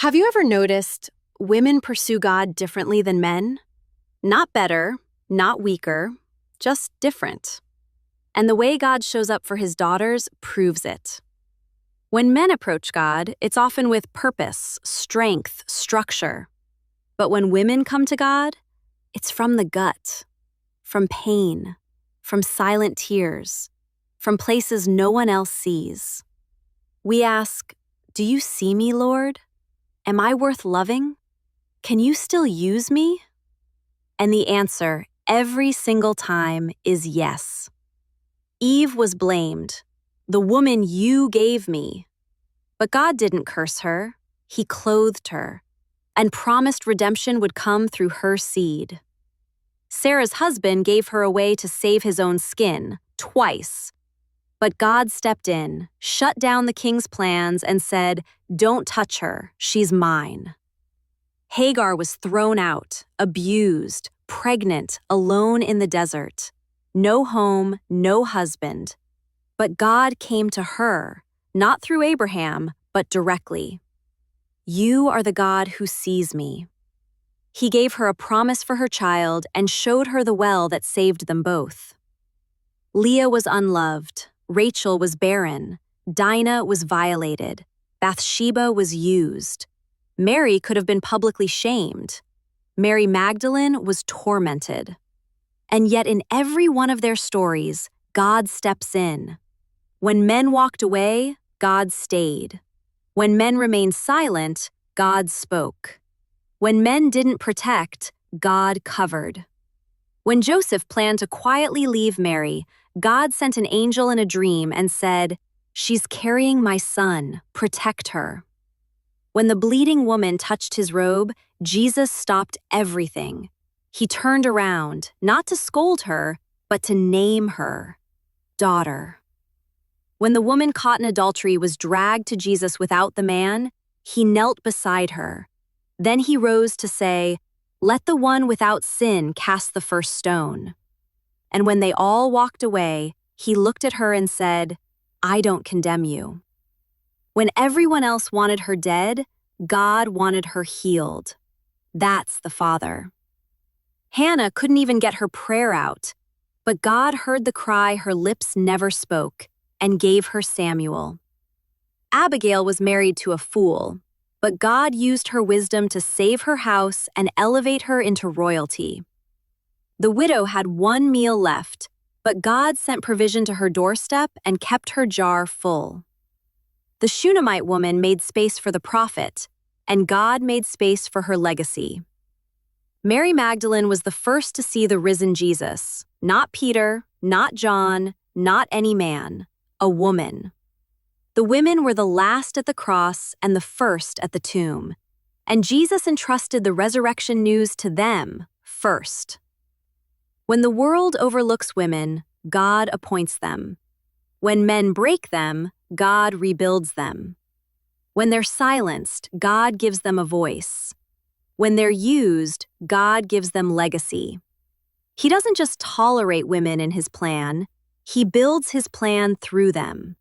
Have you ever noticed women pursue God differently than men? Not better, not weaker, just different. And the way God shows up for his daughters proves it. When men approach God, it's often with purpose, strength, structure. But when women come to God, it's from the gut, from pain, from silent tears, from places no one else sees. We ask, "Do you see me, Lord? Am I worth loving? Can you still use me?" And the answer, every single time, is yes. Eve was blamed, "The woman you gave me." But God didn't curse her. He clothed her and promised redemption would come through her seed. Sarah's husband gave her away to save his own skin, twice. But God stepped in, shut down the king's plans, and said, "Don't touch her, she's mine." Hagar was thrown out, abused, pregnant, alone in the desert. No home, no husband. But God came to her, not through Abraham, but directly. "You are the God who sees me." He gave her a promise for her child and showed her the well that saved them both. Leah was unloved. Rachel was barren. Dinah was violated. Bathsheba was used. Mary could have been publicly shamed. Mary Magdalene was tormented. And yet in every one of their stories, God steps in. When men walked away, God stayed. When men remained silent, God spoke. When men didn't protect, God covered. When Joseph planned to quietly leave Mary, God sent an angel in a dream and said, "She's carrying my son, protect her." When the bleeding woman touched his robe, Jesus stopped everything. He turned around, not to scold her, but to name her, daughter. When the woman caught in adultery was dragged to Jesus without the man, he knelt beside her. Then he rose to say, "Let the one without sin cast the first stone." And when they all walked away, he looked at her and said, "I don't condemn you." When everyone else wanted her dead, God wanted her healed. That's the Father. Hannah couldn't even get her prayer out, but God heard the cry her lips never spoke and gave her Samuel. Abigail was married to a fool, but God used her wisdom to save her house and elevate her into royalty. The widow had one meal left, but God sent provision to her doorstep and kept her jar full. The Shunammite woman made space for the prophet, and God made space for her legacy. Mary Magdalene was the first to see the risen Jesus, not Peter, not John, not any man, a woman. The women were the last at the cross and the first at the tomb, and Jesus entrusted the resurrection news to them first. When the world overlooks women, God appoints them. When men break them, God rebuilds them. When they're silenced, God gives them a voice. When they're used, God gives them legacy. He doesn't just tolerate women in his plan, he builds his plan through them.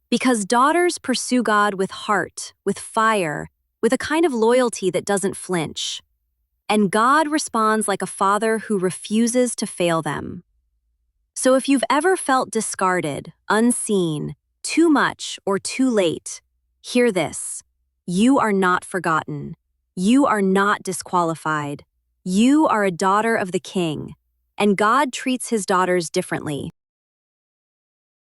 Because daughters pursue God with heart, with fire, with a kind of loyalty that doesn't flinch. And God responds like a father who refuses to fail them. So if you've ever felt discarded, unseen, too much, or too late, hear this. You are not forgotten. You are not disqualified. You are a daughter of the King, and God treats his daughters differently.